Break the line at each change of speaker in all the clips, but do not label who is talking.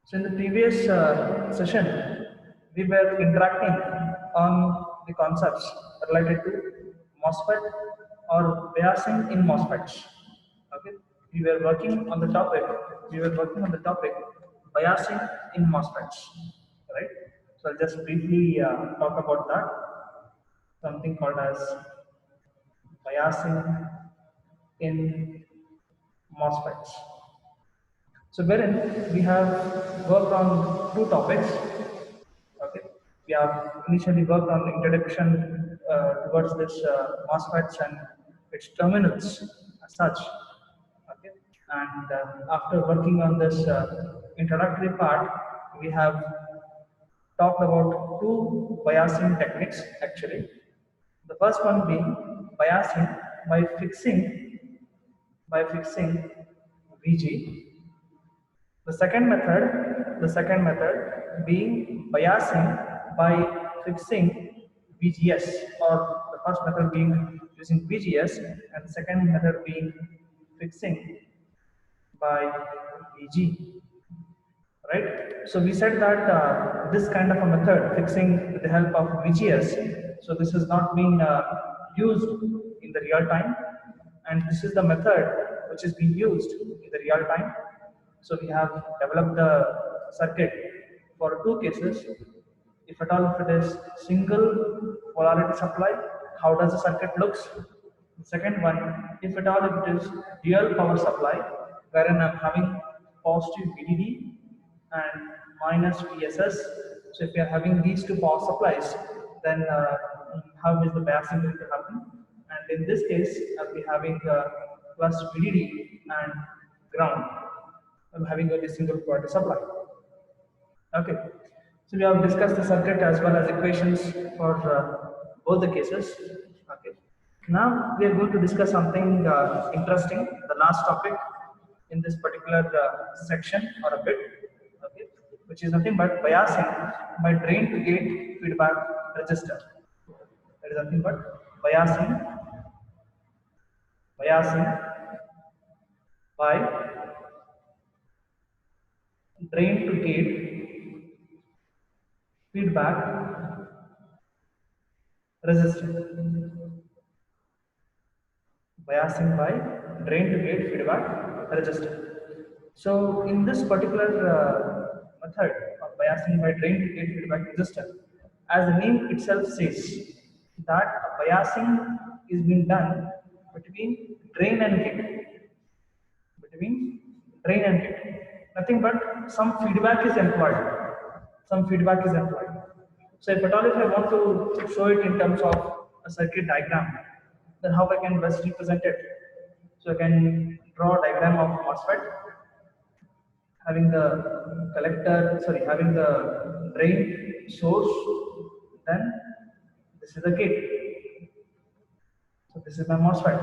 So in the previous session, we were interacting on the concepts related to MOSFET or biasing in MOSFETs. Okay, we were working on the topic. We were working on the topic biasing in MOSFETs, right? So I'll just briefly talk about that. Something called as biasing in MOSFETs. So wherein we have worked on two topics. Okay, we have initially worked on introduction towards this MOSFETs and its terminals as such. Okay, and after working on this introductory part, we have talked about two biasing techniques actually. The first one being biasing by fixing VG. The second method being biasing by fixing VGS, or the first method being using VGS, and the second method being fixing by VG. Right? So we said that this kind of a method, fixing with the help of VGS, so this is not being used in the real time, and this is the method which is being used in the real time. So we have developed the circuit for two cases. If at all if it is single polarity supply, how does the circuit looks? The second one, if at all if it is dual power supply, wherein I'm having positive VDD and minus VSS. So if you are having these two power supplies, then how is the biasing going to happen? And in this case, I'll be having plus VDD and ground. I'm having a single polarity supply. Okay, so we have discussed the circuit as well as equations for both the cases. Okay, now we are going to discuss something interesting, the last topic in this particular section or a bit, okay, which is nothing but biasing by drain to gate feedback resistor. That is nothing but biasing by drain to gate feedback resistor. Biasing by drain to gate feedback resistor. So in this particular method of biasing by drain to gate feedback resistor, as the name itself says, that biasing is being done between drain and gate. Between drain and gate. Nothing but some feedback is employed. Some feedback is employed. So if at all if I want to show it in terms of a circuit diagram, then how I can best represent it? So I can draw a diagram of MOSFET having the collector, having the drain source, then this is the gate. So this is my MOSFET.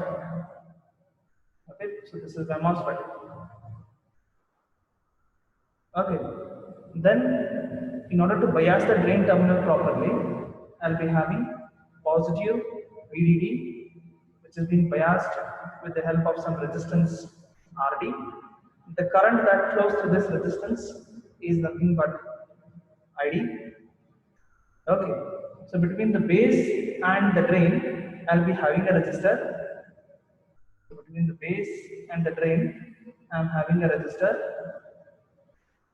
Okay, so this is my MOSFET. Okay, then in order to bias the drain terminal properly, I'll be having positive VDD, which is being biased with the help of some resistance RD. The current that flows through this resistance is nothing but ID. Okay, so between the base and the drain, I'll be having a resistor. So between the base and the drain, I'm having a resistor.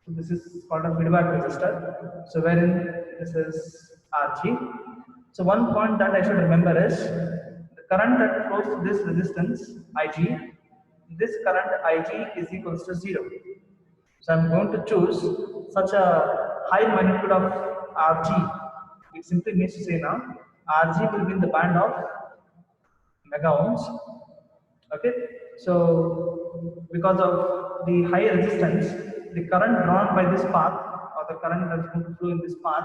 So this is called a feedback resistor. So wherein this is RG. So one point that I should remember is the current that flows through this resistance IG. This current IG is equals to 0. So I'm going to choose such a high magnitude of RG. It simply means to say now RG will be in the band of mega ohms. Okay, so because of the high resistance, the current drawn by this path, or the current that is going to flow in this path,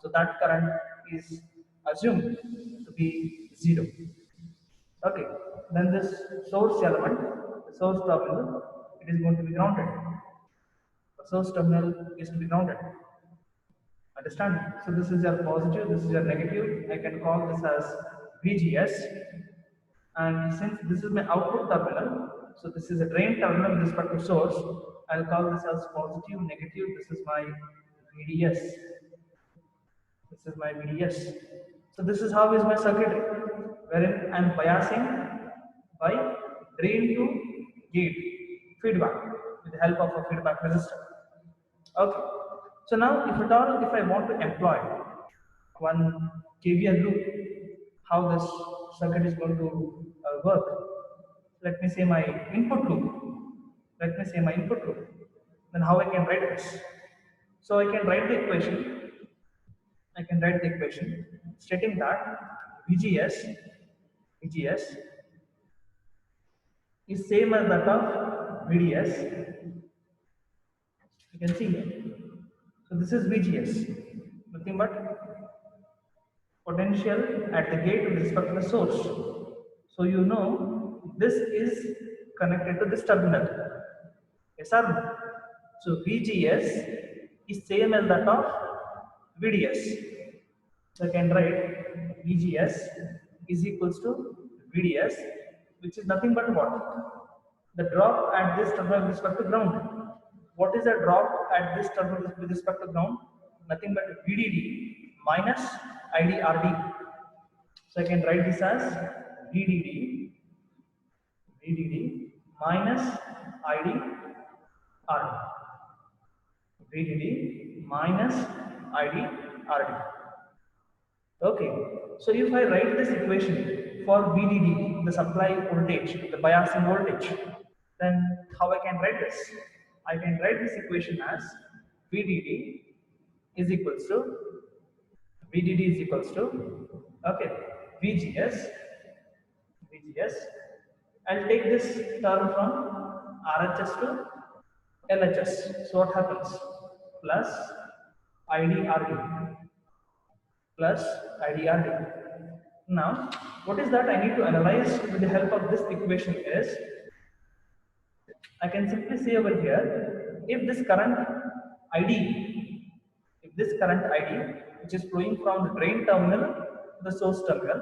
so that current is assumed to be 0. Okay, then this source element, the source terminal, it is going to be grounded. The source terminal is to be grounded. Understand? So this is your positive, this is your negative. I can call this as VGS. And since this is my output terminal, So this is a drain terminal with respect to source. I'll call this as positive, negative. This is my VDS. This is my VDS. So this is how is my circuitry, wherein I'm biasing by drain to gate feedback with the help of a feedback resistor. Okay. So now if at all if I want to employ one KVL loop, how this circuit is going to work. Let me say my input loop. Let me say my input loop. Then how I can write this? So I can write the equation. I can write the equation stating that VGS is same as that of VDS. You can see here. So this is VGS, nothing but potential at the gate with respect to the source. So you know this is connected to this terminal. Yes or no? So VGS is same as that of VDS. So I can write VGS is equals to VDS, which is nothing but what? The drop at this terminal with respect to ground. What is the drop at this terminal with respect to ground? Nothing but VDD minus IDRD. So I can write this as VDD minus IDRD. VDD minus IDRD. Okay, so if I write this equation for VDD, the supply voltage, the biasing voltage, then how I can write this? I can write this equation as VDD is equals to VDD is equals to okay VGS. I'll take this term from RHS to LHS. So what happens? Plus IDRD plus IDRD. Now, what is that I need to analyze with the help of this equation is, I can simply say over here, if this current ID, which is flowing from the drain terminal to the source terminal,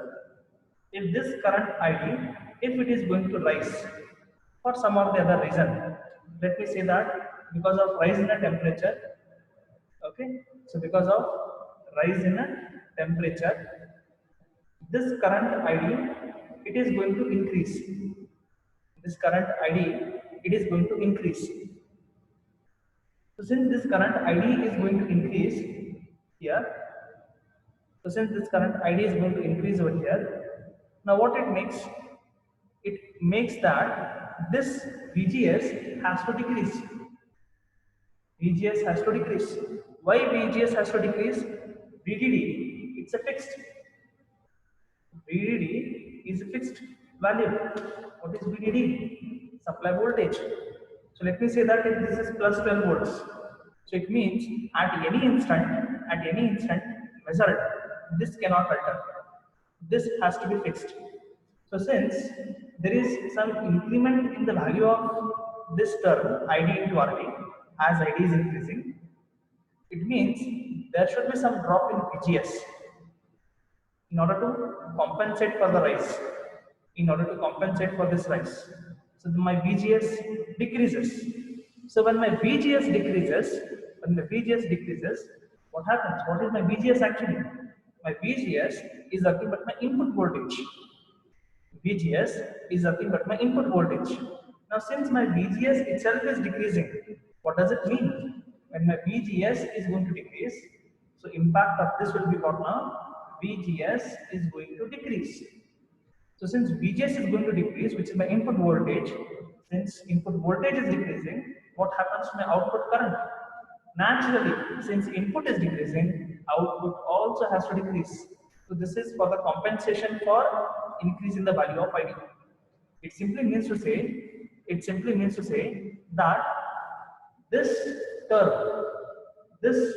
if this current ID, if it is going to rise for some or the other reason, let me say that because of rise in the temperature, okay, so because of rise in a temperature, this current ID, it is going to increase. This current ID, it is going to increase. So since this current ID is going to increase here, so since this current ID is going to increase over here, now what it makes? It makes that this VGS has to decrease. VGS has to decrease. Why VGS has to decrease? VDD, it's a fixed. VDD is a fixed value. What is VDD? Supply voltage. So let me say that if this is plus 12 volts. So it means at any instant measured, this cannot alter. This has to be fixed. So since there is some increment in the value of this term ID into RD as ID is increasing, it means there should be some drop in VGS in order to compensate for the rise, in order to compensate for this rise. So my VGS decreases. So when my VGS decreases, what happens? What is my VGS actually? My VGS is nothing but my input voltage. VGS is nothing but my input voltage. Now since my VGS itself is decreasing, what does it mean? When my VGS is going to decrease, so impact of this will be what now? VGS is going to decrease. So since VGS is going to decrease, which is my input voltage, since input voltage is decreasing, what happens to my output current? Naturally, since input is decreasing, output also has to decrease. So this is for the compensation for increase in the value of ID. It simply means to say that this term, this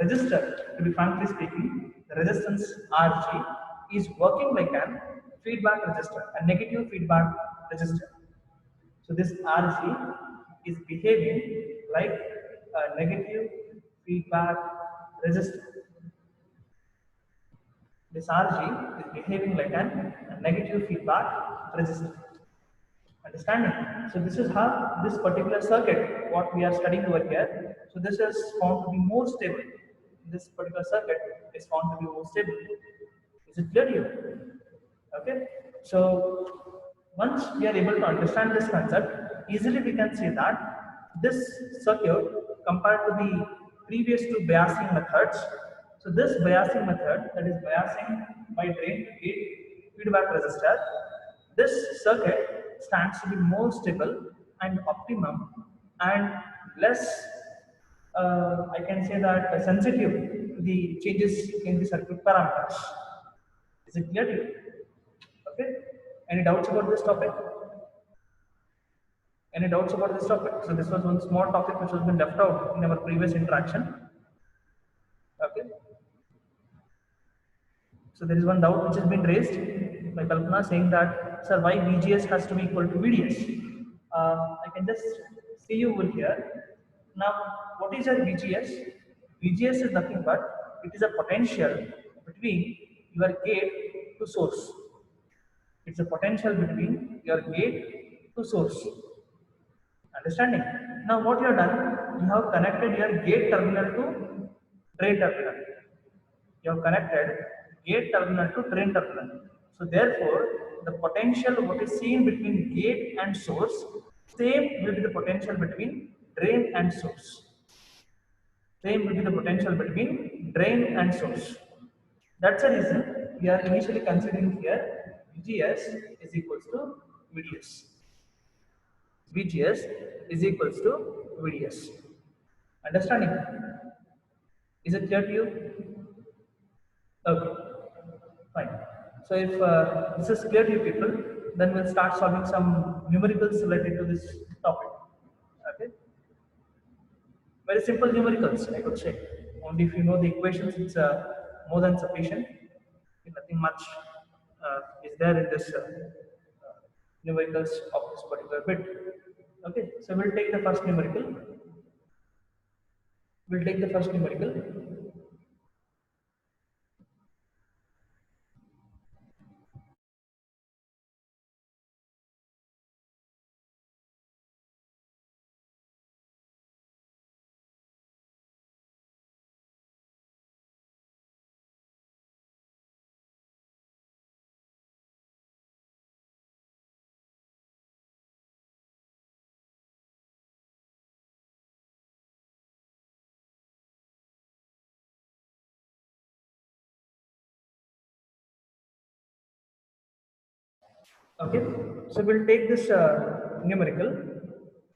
resistor, to be frankly speaking, the resistance RG is working like an feedback resistor, a negative feedback resistor. So this RG is behaving like a negative feedback resistor. This RG is behaving like a negative feedback resistor. Understanding? So this is how this particular circuit, what we are studying over here. So this is found to be more stable. This particular circuit is found to be more stable. Is it clear to you? Okay. So once we are able to understand this concept, easily we can see that this circuit compared to the previous two biasing methods. So this biasing method, that is biasing by drain to gate feedback resistor, this circuit stands to be more stable and optimum and less, I can say that sensitive to the changes in the circuit parameters. Is it clear to you? Okay. Any doubts about this topic? Any doubts about this topic? So this was one small topic which has been left out in our previous interaction. Okay. So there is one doubt which has been raised by Kalpana saying that, sir, why VGS has to be equal to VDS? I can just see you over here. Now, what is your VGS? VGS is nothing but it is a potential between your gate to source. It's a potential between your gate to source. Understanding? Now what you have done, you have connected your gate terminal to drain terminal. You have connected gate terminal to drain terminal. So therefore, the potential what is seen between gate and source, same will be the potential between drain and source. Same will be the potential between drain and source. That's the reason we are initially considering here VGS is equals to VDS. VGS is equals to VDS. Understanding? Is it clear to you? Okay, fine. So if this is clear to you people, then we'll start solving some numericals related to this topic. Okay, very simple numericals, I could say. Only if you know the equations, it's more than sufficient. Nothing much is there in this numericals of this particular bit. Okay, so we'll take the first numerical. We'll take the first numerical. Okay, so we'll take this numerical.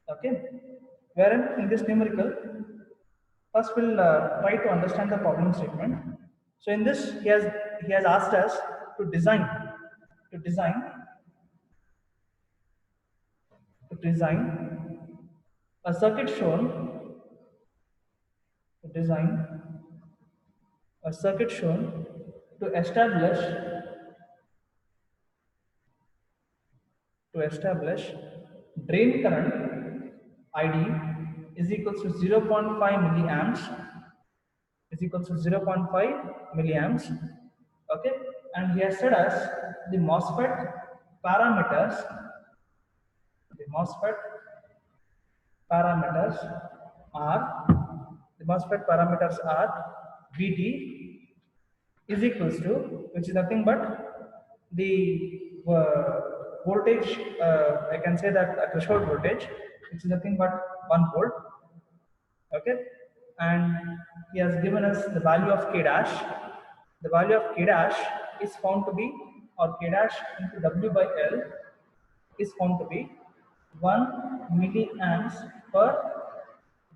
Okay, wherein in this numerical, first we'll try to understand the problem statement. So in this, he has asked us to design to design a circuit shown to design a circuit shown to establish drain current ID is equals to 0.5 milliamps is equals to 0.5 milliamps. Okay, and he has said us the MOSFET parameters. The parameters are the MOSFET parameters are VT is equals to, which is nothing but the voltage, I can say that a threshold voltage, which is nothing but 1 volt. Okay, and he has given us the value of K dash. The value of K dash is found to be, or K dash into W by L is found to be 1 milliamps per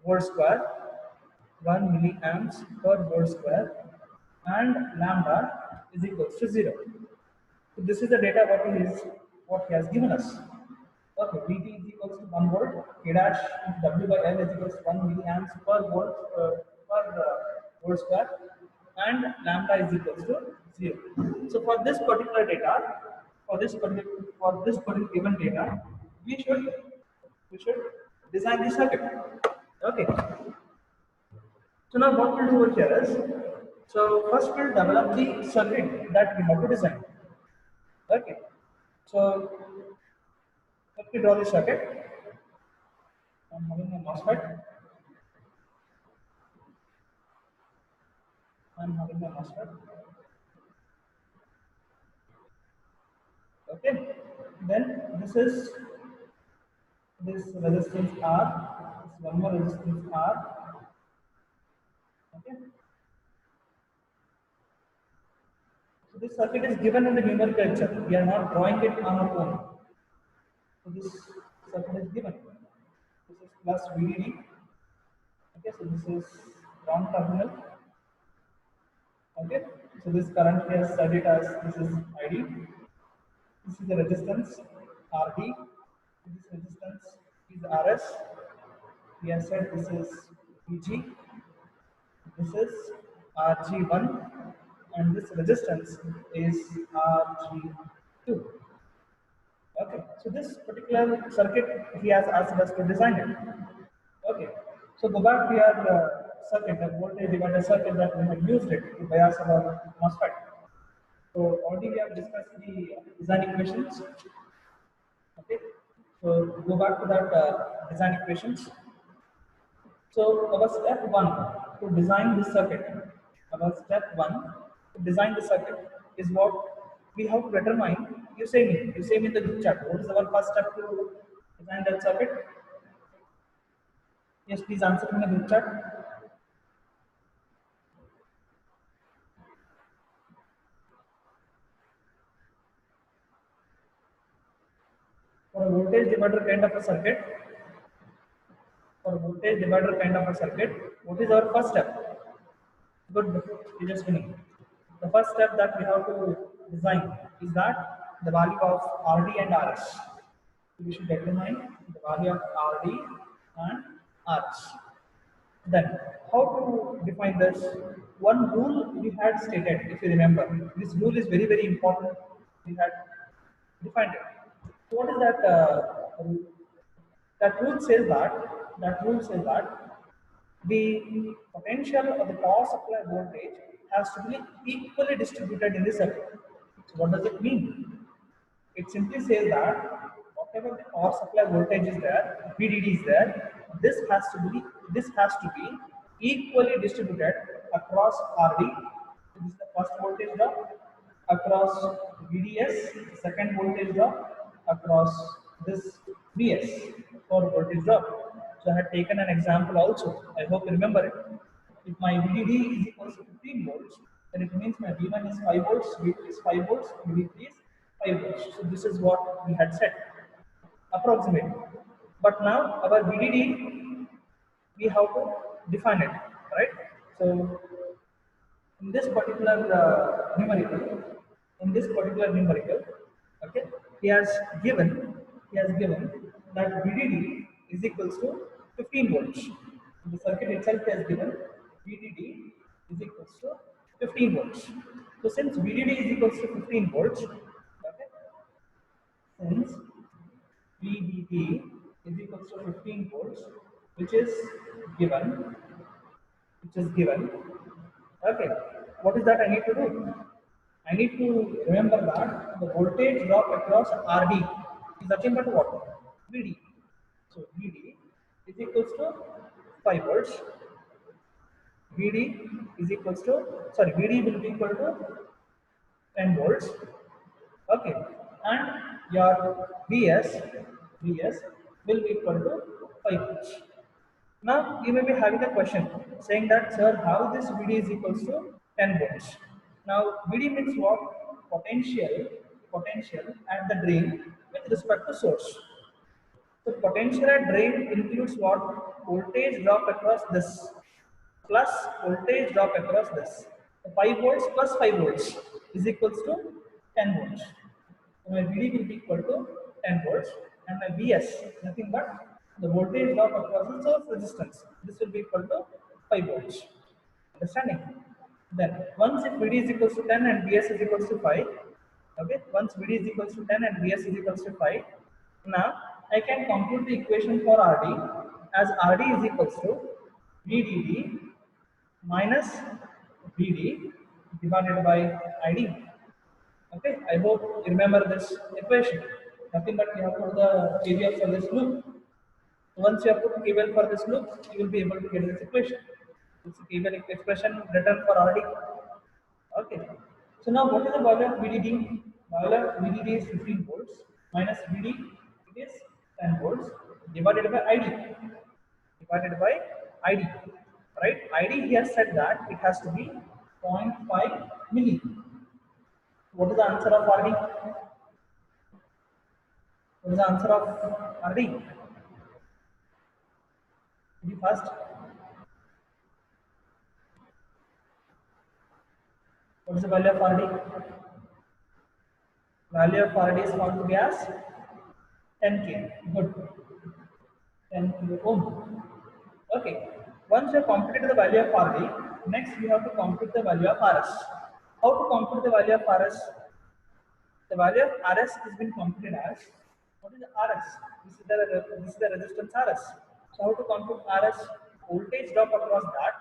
volt square, 1 milliamps per volt square, and lambda is equals to 0. So this is the data what he has given us. Okay, Vt is equals to 1 volt, K dash into W by L is equals to 1 milliamps per volt square, and lambda is equals to 0. So for this particular data, for this particular given data, we should design the circuit. Okay. So now what we'll do over here is, so first we'll develop the circuit that we have to design. Okay. So Let me draw the circuit. I'm having a MOSFET. I'm having a MOSFET. Okay. Then this resistance R. This one more resistance R. Okay. So this circuit is given in the numerical itself. We are not drawing it on our own. So this circuit is given. This is plus VDD. Okay, so this is ground terminal. Okay, so this current we have studied as this is ID. This is the resistance RD. This resistance is RS. We have said this is VG. This is RG1, and this resistance is RG2. Okay, so this particular circuit he has asked us to design it. Okay, so go back to your circuit, the voltage divider circuit that we have used it to bias our MOSFET. So already we have discussed the design equations. Okay, so go back to that design equations. So our step one to design this circuit, our step one to design the circuit is what we have to determine. You say me in the group chat. What is our first step to design that circuit? Yes, please answer in the group chat. For a voltage divider kind of a circuit, what is our first step? Good, you just winning. The first step that we have to design is that the value of RD and RS. So we should determine the value of RD and RS. Then, how to define this? One rule we had stated, if you remember, this rule is very, very important. We had defined it. So what is that rule? That rule says that the potential of the power supply voltage has to be equally distributed in the circuit. So what does it mean? It simply says that whatever the power supply voltage is there, VDD is there, this has to be equally distributed across RD. This is the first voltage drop, across VDS, second voltage drop, across this VS, for voltage drop. So I had taken an example also. I hope you remember it. If my VDD is equals to 15 volts, then it means my V1 is 5 volts, V2 is 5 volts, V3 is 5 volts. So this is what we had set, approximately. But now our VDD, we have to define it, right? So in this particular numerical, okay, he has given that VDD is equals to 15 volts. The circuit itself has given VDD is equals to 15 volts. So since VDD is equals to 15 volts, okay, since VDD is equals to 15 volts, which is given, okay, what is that I need to do? I need to remember that the voltage drop across RD is nothing but what? VD. So VD is equals to 5 volts. VD is equals to, sorry, VD will be equal to 10 volts. Okay, and your Vs will be equal to 5 volts. Now you may be having a question saying that, sir, how this VD is equals to 10 volts. Now VD means what? Potential at the drain with respect to source. So potential at drain includes what? Voltage drop across this plus voltage drop across this. So 5 volts plus 5 volts is equals to 10 volts. So my VD will be equal to 10 volts, and my Vs nothing but the voltage drop across the source resistance. This will be equal to 5 volts. Understanding? Then once if VD is equals to 10 and Vs is equals to 5, okay, once VD is equals to 10 and Vs is equals to 5, now I can compute the equation for RD as RD is equals to VDD minus VD divided by ID. Okay, I hope you remember this equation. Nothing but you have put the KVL for this loop. Once you have put KVL for this loop, you will be able to get this equation. This is KVL expression written for RD. Okay. So now what is the value of VDD? Value of VDD is 15 volts minus VD, it is 10 volts divided by ID. Divided by ID. Right? ID here said that it has to be 0.5 milli. What is the answer of RD? What is the answer of RD? Be first. What is the value of RD? Value of RD is found to be as 10K. Good. 10 kilo ohm. Okay. Once you have computed the value of RD, next we have to compute the value of RS. How to compute the value of RS? The value of RS has been computed as, what is the RS? This is the resistance RS. So how to compute RS? Voltage drop across that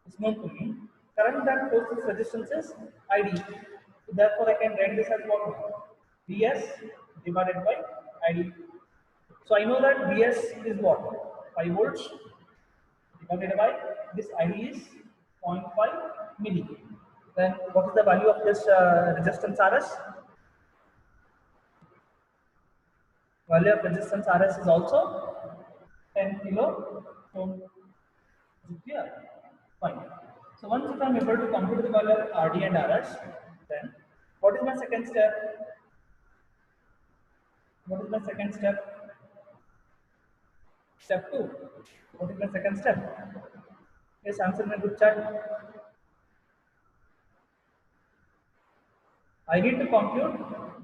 is known to me. Current that flows this resistance is ID. So therefore I can write this as what? Vs divided by ID. So I know that Vs is what? 5 volts divided by this ID is 0.5 milli. Then what is the value of this resistance RS? Value of resistance RS is also 10 kilo ohm. Is it clear? Fine. So once if I am able to compute the value of RD and RS, then what is my second step? What is my second step? Step 2. What is my second step? Yes, answer in a good chat. I need to compute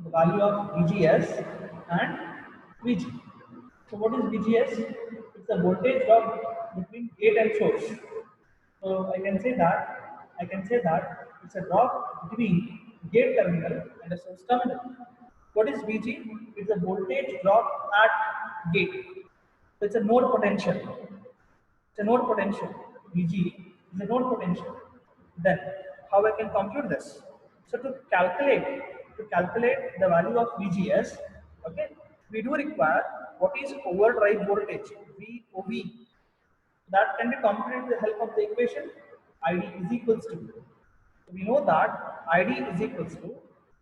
the value of VGS and VG. So what is VGS? It's the voltage drop between gate and source. So I can say that it's a drop between gate terminal and a source terminal. What is VG? It's a voltage drop at gate. So it's a node potential. It's a node potential. VG is a node potential. Then how I can compute this? So to calculate the value of VGS, okay, we do require what is overdrive voltage, VOV. That can be computed with the help of the equation ID is equals to. So we know that ID is equals to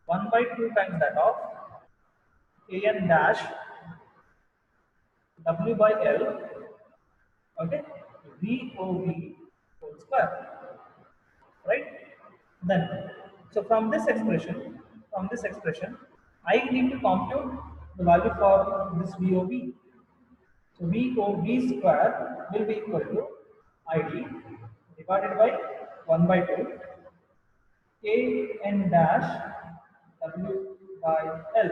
1 by 2 times that of AN dash W by L, okay, VOV whole square, right? Then, so from this expression, I need to compute the value for this VOV. So VOV square will be equal to ID divided by 1 by 2 AN dash W by L.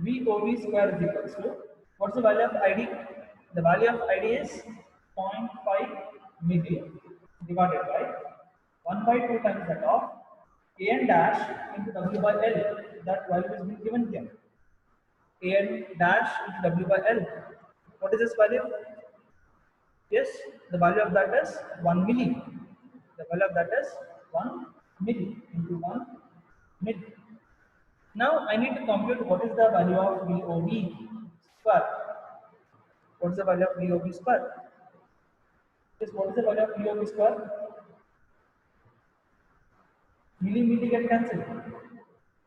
VOV square is equals to, what's the value of ID? The value of ID is 0.5 milli divided by 1 by 2 times that of AN dash into W by L. That value has been given here. AN dash into W by L. What is this value? Yes, the value of that is 1 milli. The value of that is 1 milli into 1 milli. Now I need to compute what is the value of VOV square. What is the value of VOV square? Yes, what is the value of VOV square? Milli get cancelled,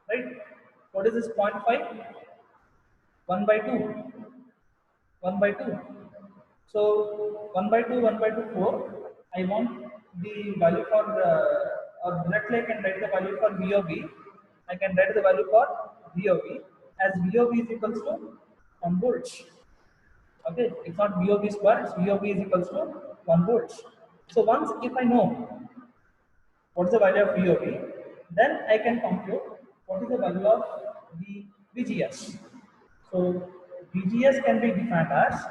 right? What is this 0.5? 1 by 2. 1 by 2. So 1 by 2, 1 by 2, 4. I want the value for, or directly I can write the value for VOV. I can write the value for VOV as VOV is equals to 1 volts. Okay, it's not VOV square, it's VOV is equals to 1 volts. So once if I know what is the value of VOV, then I can compute what is the value of the VGS. So VGS can be defined as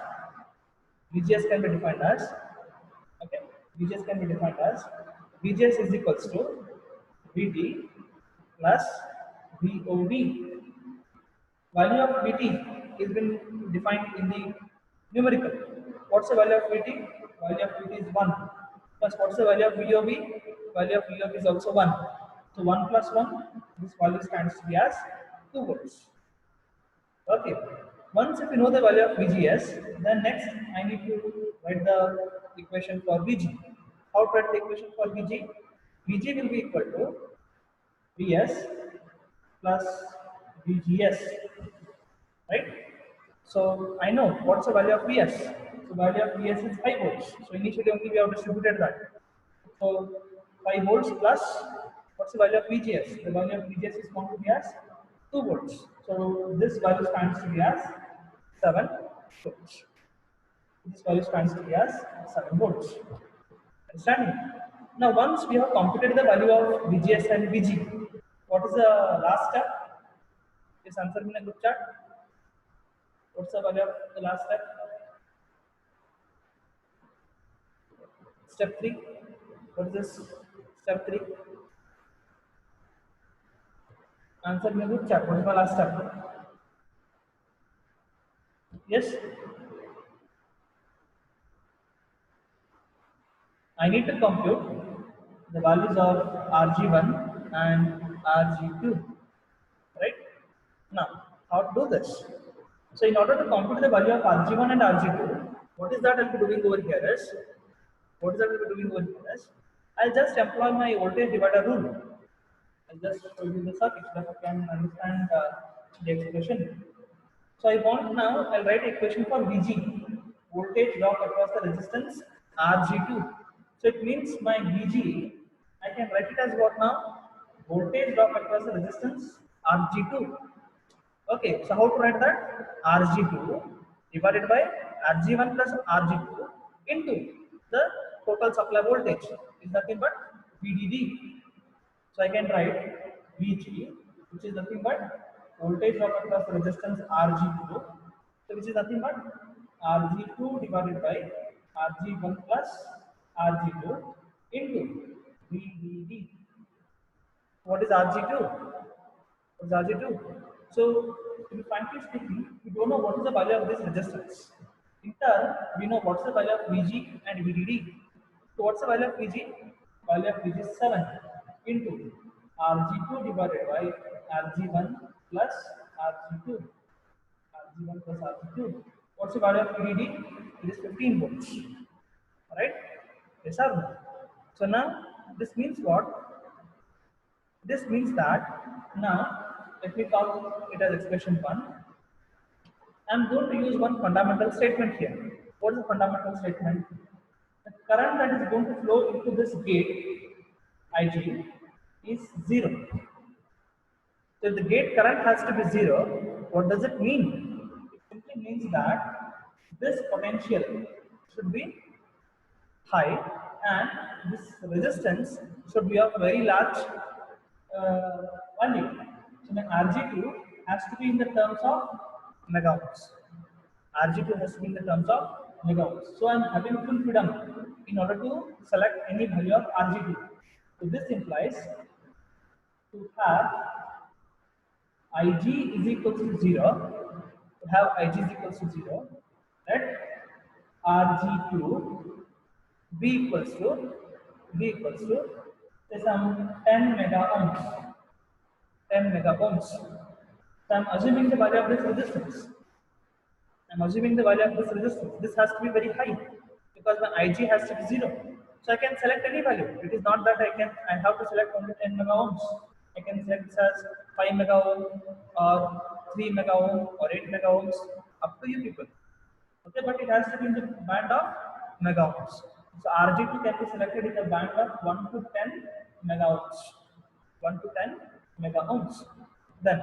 okay, VGS can be defined as VGS is equals to VT plus VOV. Value of VT is been defined in the numerical. What's the value of VT? Value of VT is 1. Plus what's the value of VOV? Value of VOV is also 1. So 1 plus 1, this value stands to be as 2 volts. Okay. Once if you know the value of VGS, then next I need to write the equation for VG. How to write the equation for VG? VG will be equal to Vs plus VGS, right? So I know what's the value of Vs. So value of Vs is 5 volts. So initially only we have distributed that. So 5 volts plus what's the value of VGS? The value of VGS is going to be as 2 volts. So this value stands to be as 7 volts. This value stands to be as 7 volts. Understanding? Now once we have computed the value of VGS and VG, what is the last step? Just answer me in a group chat. What's the value of the last step? Step 3. What is this? Step 3. Answer me in a group chat. What is my last step? Yes? I need to compute the values of RG1 and RG2. Right? Now, how to do this? So, in order to compute the value of RG1 and RG2, what is that I'll be doing over here is, what is that I'll be doing over here is, I'll just employ my voltage divider rule. I'll just show you the circuit so that you can understand the expression. So I want now, I'll write equation for VG, voltage drop across the resistance RG2. So it means my VG, I can write it as what now? Voltage drop across the resistance RG2. Okay, so how to write that? RG2 divided by RG1 plus RG2 into the total supply voltage is nothing but VDD. So I can write VG, which is nothing but voltage drop across the resistance RG2, so which is nothing but RG2 divided by RG1 plus RG2 into VDD. What is RG2? What is RG2? So, to be frankly speaking, we don't know what is the value of this resistance. In turn, we know what's the value of VG and VDD. So, what's the value of VG? Value of VG is 7 into RG2 divided by RG1 plus RG2. RG1 plus RG2. What's the value of VDD? It is 15 volts. Right? Yes or no? So, now this means what? This means that now let me call it as expression 1. I'm going to use one fundamental statement here. What is the fundamental statement? The current that is going to flow into this gate IG is 0. So if the gate current has to be 0, what does it mean? It simply means that this potential should be high and this resistance should be of very large value. So then RG2 has to be in the terms of megaohms. RG2 has to be in the terms of megaohms. So I'm having full freedom in order to select any value of RG2. So this implies to have Ig is equals to 0, to have Ig is equals to 0, let Rg2 B equals to say some 10 mega ohms. 10 mega ohms. So I'm assuming the value of this resistance. I'm assuming the value of this resistance. This has to be very high because my Ig has to be 0. So I can select any value. It is not that I have to select only 10 mega ohms. I can select this as 5 mega ohm or 3 mega ohm or 8 mega ohms. Up to you people. Okay, but it has to be in the band of mega ohms. So RG2 can be selected in the band of 1 to 10 mega ohms. 1 to 10 mega ohms. Then,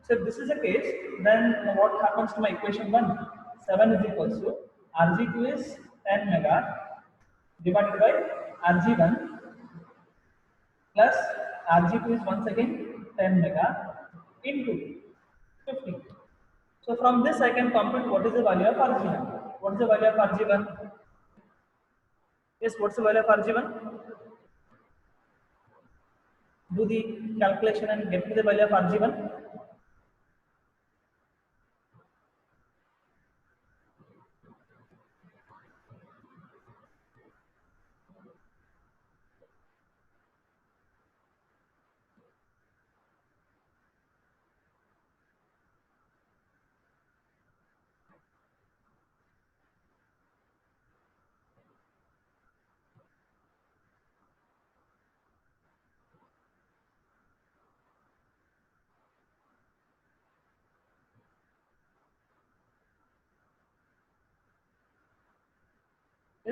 so if this is the case, then what happens to my equation 1? 7 is equals to Rg2 is 10 mega divided by Rg1 plus Rg2 is once again 10 mega into 50. So from this I can compute what is the value of Rg1. What is the value of Rg1? Yes, what's the value of Rg1? Do the calculation and get me the value of Rg1.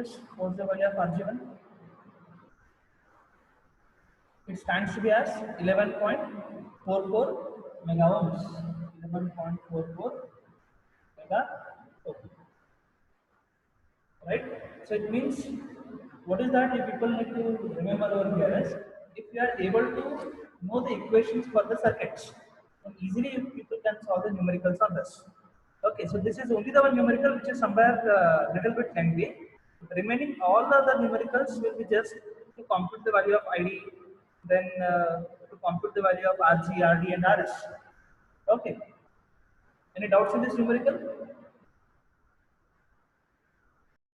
this? What's the value of RG1? It stands to be as 11.44 mega ohms. 11.44 mega ohm. Right? So it means, what is that? If people need to remember over here is, if you are able to know the equations for the circuits, then easily people can solve the numericals on this. Okay, so this is only the one numerical which is somewhere little bit lengthy. The remaining all the other numericals will be just to compute the value of ID, then to compute the value of RG, RD, and RS. Okay. Any doubts in this numerical?